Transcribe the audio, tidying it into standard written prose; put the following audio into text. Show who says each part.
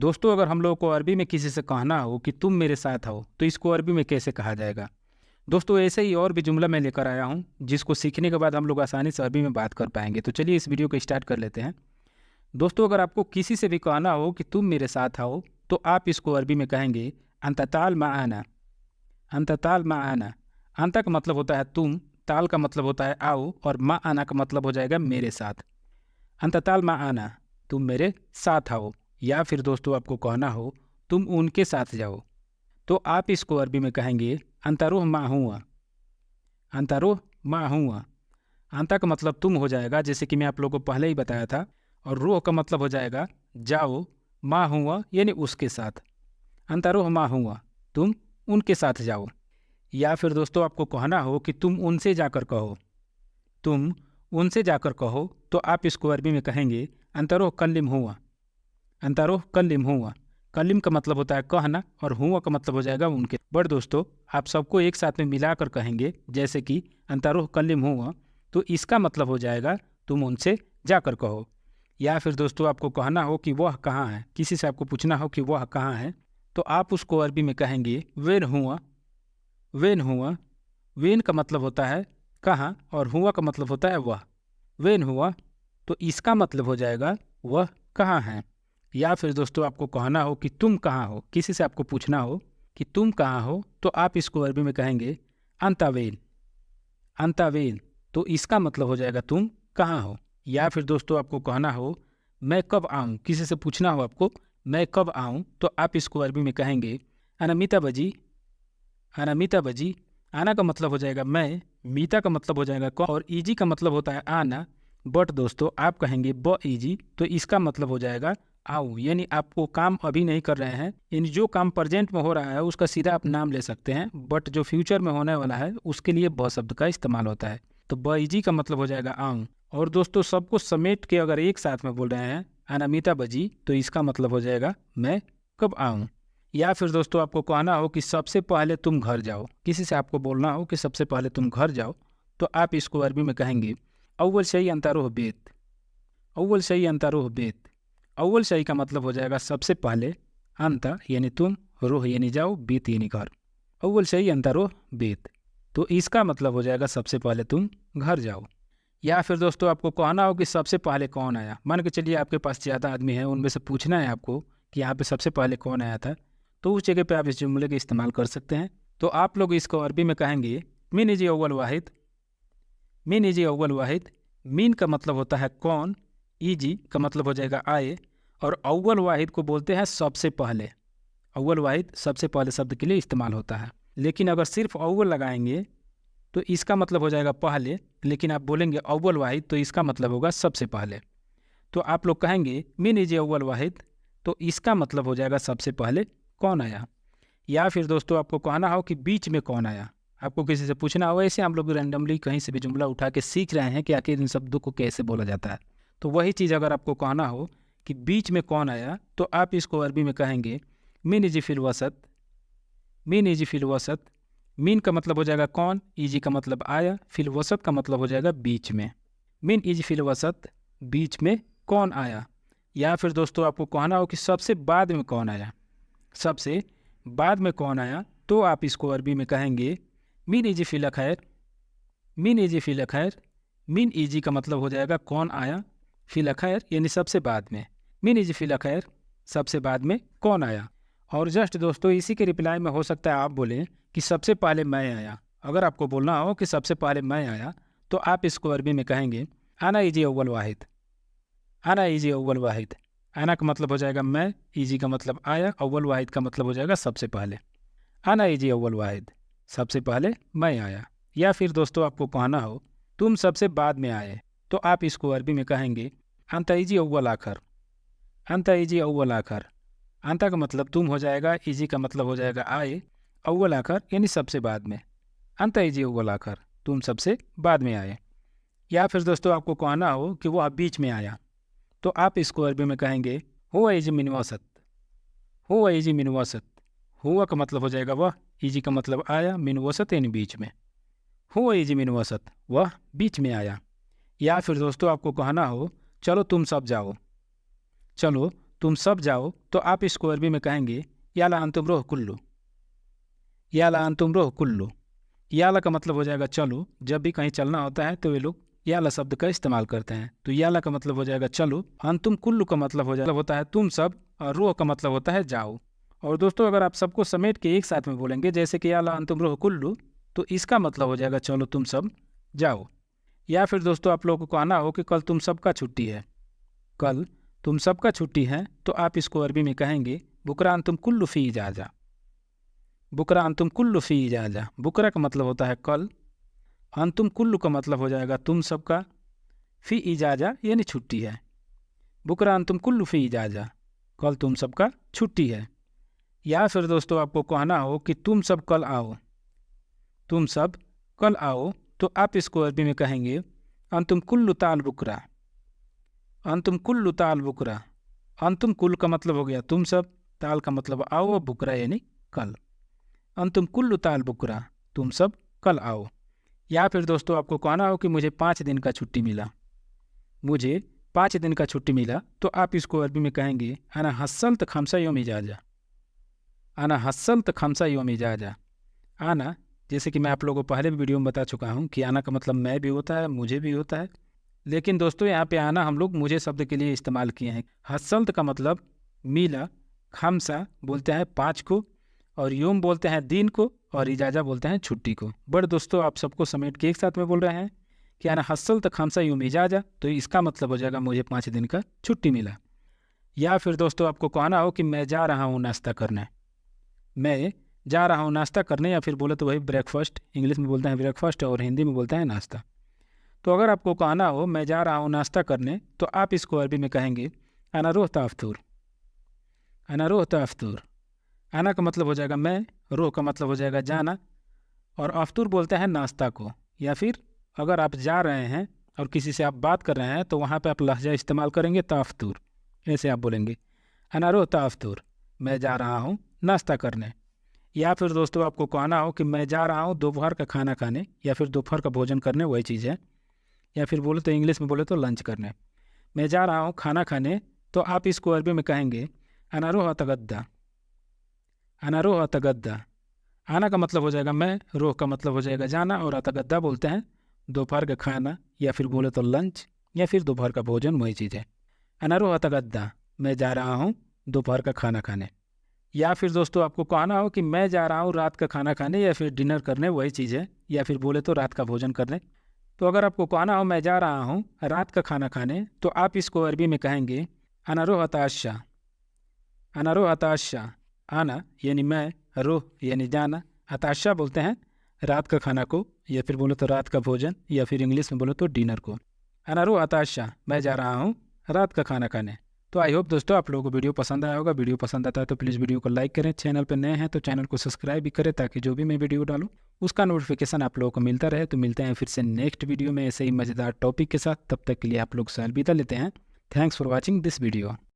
Speaker 1: दोस्तों अगर हम लोगों को अरबी में किसी से कहना हो कि तुम मेरे साथ आओ तो इसको अरबी में कैसे कहा जाएगा। दोस्तों ऐसे ही और भी जुमला मैं लेकर आया हूँ जिसको सीखने के बाद हम लोग आसानी से अरबी में बात कर पाएंगे। तो चलिए इस वीडियो को स्टार्ट कर लेते हैं। दोस्तों अगर आपको किसी से भी कहना हो कि तुम मेरे साथ आओ तो आप इसको अरबी में कहेंगे अंतताल मा आना। अंतताल मा आना। अंता का मतलब होता है तुम, ताल का मतलब होता है आओ और मा आना का मतलब हो जाएगा मेरे साथ। अंतताल मा आना, तुम मेरे साथ आओ। या फिर दोस्तों आपको कहना हो तुम उनके साथ जाओ तो आप इसको अरबी में कहेंगे अंतरोह मा हुआ। अंतरोह मा हुआ। अंता का मतलब तुम हो जाएगा, जैसे कि मैं आप लोगों को पहले ही बताया था, और रोह का मतलब हो जाएगा जाओ, मा हुआ यानी उसके साथ। अंतरोह मा हुआ, तुम उनके साथ जाओ। या फिर दोस्तों आपको कहना हो कि तुम उनसे जाकर कहो। तुम उनसे जाकर कहो तो आप इसको अरबी में कहेंगे अंतरोह कल्लिम हुआ। अंतरोह कल्लिम हुआ। कल्लिम का मतलब होता है कहना और हुआ का मतलब हो जाएगा उनके। बट दोस्तों आप सबको एक साथ में मिलाकर कहेंगे, जैसे कि अंतरोह कल्लिम हुआ तो इसका मतलब हो जाएगा तुम उनसे जाकर कहो। या फिर दोस्तों आपको कहना हो कि वह कहाँ है, किसी से आपको पूछना हो कि वह कहाँ है तो आप उसको अरबी में कहेंगे वेन हुआ। वेन हुआ। वेन का मतलब होता है कहाँ और हुआ का मतलब होता है वह। वेन हुआ तो इसका मतलब हो जाएगा वह कहाँ है। या फिर दोस्तों आपको कहना हो कि तुम कहाँ हो, किसी से आपको पूछना हो कि तुम कहाँ हो तो आप इसको अरबी में कहेंगे अंतावेन। अंतावेन तो इसका मतलब हो जाएगा तुम कहाँ हो। या फिर दोस्तों आपको कहना हो मैं कब आऊँ, किसी से पूछना हो आपको मैं कब आऊँ तो आप इसको अरबी में कहेंगे अनामिता बजी। अनामिता बजी। आना का मतलब हो जाएगा मैं, मीता का मतलब हो जाएगा कौन और ईजी का मतलब होता है आना। बट दोस्तों आप कहेंगे ब ईजी तो इसका मतलब हो जाएगा आओ, यानी आपको काम अभी नहीं कर रहे हैं, यानी जो काम प्रेजेंट में हो रहा है उसका सीधा आप नाम ले सकते हैं, बट जो फ्यूचर में होने वाला है उसके लिए ब शब्द का इस्तेमाल होता है। तो ब ईजी का मतलब हो जाएगा आऊँ। और दोस्तों सबको समेट के अगर एक साथ में बोल रहे हैं अनामिता बजी तो इसका मतलब हो जाएगा मैं कब आऊँ। या फिर दोस्तों आपको कहना हो कि सबसे पहले तुम घर जाओ, किसी से आपको बोलना हो कि सबसे पहले तुम घर जाओ तो आप इसको अरबी में कहेंगे अव्वल शई अंतारोह बेत। अव्वल शई अंतारोह बेत। अव्वल शई का मतलब हो जाएगा सबसे पहले, अंता यानी तुम, रोह यानी जाओ, बीत यानी घर। अव्वल शई अंतारोह बेत तो इसका मतलब हो जाएगा सबसे पहले तुम घर जाओ। या फिर दोस्तों आपको कहना हो कि सबसे पहले कौन आया, मान के चलिए आपके पास ज़्यादा आदमी है, उनमें से पूछना है आपको कि यहाँ पे सबसे पहले कौन आया था, तो उस जगह पे आप इस जुमले का इस्तेमाल कर सकते हैं। तो आप लोग इसको अरबी में कहेंगे मिन इजी अव्वल वाहिद। मिन इजी अव्वल वाहिद। मिन का मतलब होता है कौन, इजी का मतलब हो जाएगा आए, और अव्वल वाहिद को बोलते हैं सबसे पहले। अव्वल वाहिद सबसे पहले शब्द के लिए इस्तेमाल होता है। लेकिन अगर सिर्फ अव्वल लगाएंगे तो इसका मतलब हो जाएगा पहले, लेकिन आप बोलेंगे अव्वल वाहिद तो इसका मतलब होगा सबसे पहले। तो आप लोग कहेंगे मिन इजी अव्वल वाहिद तो इसका मतलब हो जाएगा सबसे पहले कौन आया। या फिर दोस्तों आपको कहना हो कि बीच में कौन आया, आपको किसी से पूछना हो, ऐसे हम लोग रैंडमली कहीं से भी जुमला उठा के सीख रहे हैं कि आखिर इन शब्दों को कैसे बोला जाता है। तो वही चीज़ अगर आपको कहना हो कि बीच में कौन आया तो आप इसको अरबी में कहेंगे मिन इजी फिल वसत। मिन इजी फिल वसत। मिन का मतलब हो जाएगा कौन, इजी का मतलब आया, फिल वसत का मतलब हो जाएगा बीच में। मिन इजी फिल वसत, बीच में कौन आया। या फिर दोस्तों आपको कहना हो कि सबसे बाद में कौन आया, सबसे बाद में कौन आया तो आप इसको अरबी में कहेंगे मिन इजी फिल खैर। मिन इजी फिल खैर। मिन इजी का मतलब हो जाएगा कौन आया, फिल खैर यानी सबसे बाद में। मिन इजी फिल खैर, सबसे बाद में कौन आया। और जस्ट दोस्तों इसी के रिप्लाई में हो सकता है आप बोलें कि सबसे पहले मैं आया। अगर आपको बोलना हो कि सबसे पहले मैं आया तो आप इसको अरबी में कहेंगे आना इजी अव्वल वाहिद। आना इजी अव्वल वाहिद। आना का मतलब हो जाएगा मैं, इजी का मतलब आया, अव्वल वाहिद का मतलब हो जाएगा सबसे पहले। आना इजी अव्वल वाहिद, सबसे पहले मैं आया। या फिर दोस्तों आपको कहना हो तुम सबसे बाद में आए तो आप इसको अरबी में कहेंगे अंता इजी अव्वल आखर। अंता इजी अव्वल आखर। अंता का मतलब तुम हो जाएगा, इजी का मतलब हो जाएगा आए, अव्वल आखर यानी सबसे बाद में। अंता इजी अव्वल आखर, तुम सबसे बाद में आए। या फिर दोस्तों आपको कहना हो कि वह बीच में आया तो आप इसको अरबी में कहेंगे हुआ इजी मिन वसत। हुआ इजी मिन वसत। हुआ का मतलब हो जाएगा वह, इजी का मतलब आया, मिन वसत यानी बीच में। हुआ इजी मिन वसत, वह बीच में आया। या फिर दोस्तों आपको कहना हो चलो तुम सब जाओ। चलो तुम सब जाओ, तो आप इसको अरबी में कहेंगे याला अंतुम रोह कुल्लू। याला अंतुम रोह कुल्लू। याला का मतलब हो जाएगा चलो। जब भी कहीं चलना होता है तो वे लोग याला शब्द का इस्तेमाल करते हैं। तो याला का मतलब हो जाएगा चलो, अंतुम कुल्लू का मतलब हो जाएगा होता है तुम सब, और रोह का मतलब होता है जाओ। और दोस्तों अगर आप सबको समेट के एक साथ में बोलेंगे जैसे कि याला अंतुम रोह कुल्लू, तो इसका मतलब हो जाएगा चलो तुम सब जाओ। या फिर दोस्तों आप लोगों को आना हो कि कल तुम सबका छुट्टी है। कल तुम सबका छुट्टी है, तो आप इसको अरबी में कहेंगे बुकरा अंतुम कुल्लू फी इजाजा। बुकरा अंतुम कुल्लू फी इजाजा। बुकरा का मतलब होता है कल, अंतुम कुल्लू का मतलब हो जाएगा तुम सबका, फी इजाजा यानी छुट्टी है। बुकरा अंतुम कुल्लू फी इजाजा, कल तुम सबका छुट्टी है। या फिर दोस्तों आपको कहना हो कि तुम सब कल आओ। तुम सब कल आओ, तो आप इसको अरबी में कहेंगे अंतुम कुल्लु ताल बुकरा। अंतुम कुल्लु ताल बुकरा। अंतुम कुल का मतलब हो गया तुम सब, ताल का मतलब आओ, और बुकरा यानी कल। अंतुम कुल्लु ताल बुकरा, तुम सब कल आओ। या फिर दोस्तों आपको कहना हो कि मुझे 5 दिन का छुट्टी मिला। मुझे 5 दिन का छुट्टी मिला, तो आप इसको अरबी में कहेंगे अना हस्सल्त खमसा योम इजाजा। आना हस्सल्त खमसा योम इजाजा। आना, जैसे कि मैं आप लोगों को पहले भी वीडियो में बता चुका हूँ कि आना का मतलब मैं भी होता है, मुझे भी होता है। लेकिन दोस्तों यहाँ पे आना हम लोग मुझे शब्द के लिए इस्तेमाल किए हैं। हस्सल्त का मतलब मिला, खमसा बोलते हैं 5 को, और योम बोलते हैं दिन को, और इजाजा बोलते हैं छुट्टी को। बट दोस्तों आप सबको समेट के एक साथ में बोल रहे हैं कि आना हस्सल्त खमसा योम इजाजा, तो इसका मतलब हो जाएगा मुझे 5 दिन का छुट्टी मिला। या फिर दोस्तों आपको कहना हो कि मैं जा रहा हूँ नाश्ता करने। मैं जा रहा हूँ नाश्ता करने, या फिर बोले तो वही ब्रेकफास्ट, इंग्लिश में बोलते हैं ब्रेकफास्ट और हिंदी में बोलते हैं नाश्ता। तो अगर आपको कहना हो मैं जा रहा हूँ नाश्ता करने, तो आप इसको अरबी में कहेंगे अना रोह ताफ्तूर। अना रोह ताफ्तूर। आना का मतलब हो जाएगा मैं, रोह का मतलब हो जाएगा जाना, और अफ्तूर बोलते हैं नाश्ता को। या फिर अगर आप जा रहे हैं और किसी से आप बात कर रहे हैं, तो वहाँ पे आप लहजा इस्तेमाल करेंगे ताफ्तूर। ऐसे आप बोलेंगे अना रोह ताफ्तूर, मैं जा रहा हूँ नाश्ता करने। या फिर दोस्तों आपको कहना हो कि मैं जा रहा हूँ दोपहर का खाना खाने, या फिर दोपहर का भोजन करने, वही चीज़ है। या फिर बोले तो इंग्लिश में बोले तो लंच करने। मैं जा रहा हूँ खाना खाने, तो आप इसको अरबी में कहेंगे अना रोह अतगद्दा। अना रोह अतगद्दा। आना का मतलब हो जाएगा मैं, रोह का मतलब हो जाएगा जाना, और अतगद्दा बोलते हैं दोपहर का खाना, या फिर बोले तो लंच, या फिर दोपहर का भोजन, वही चीज़ है। अना रोह अतगद्दा, मैं जा रहा हूँ दोपहर का खाना खाने। या फिर दोस्तों आपको कहना हो कि मैं जा रहा हूँ रात का खाना खाने, या फिर डिनर करने, वही चीज़ है। या फिर बोले तो रात का भोजन करने। तो अगर आपको कहना हो मैं जा रहा हूँ रात का खाना खाने, तो आप इसको अरबी में कहेंगे अना रोह अताशा। अना रोह अताशा। आना यानी मैं, रोह यानी जाना, अताशा बोलते हैं रात का खाना को, या फिर बोले तो रात का भोजन, या फिर इंग्लिश में बोले तो डिनर को। अना रोह अताशा, मैं जा रहा हूँ रात का खाना खाने। तो आई होप दोस्तों आप लोगों को वीडियो पसंद आया होगा। वीडियो पसंद आता है तो प्लीज़ वीडियो को लाइक करें। चैनल पर नए हैं तो चैनल को सब्सक्राइब भी करें, ताकि जो भी मैं वीडियो डालूँ उसका नोटिफिकेशन आप लोगों को मिलता रहे। तो मिलते हैं फिर से नेक्स्ट वीडियो में ऐसे ही मज़ेदार टॉपिक के साथ। तब तक के लिए आप लोग से अलविदा लेते हैं। Thanks for watching this video.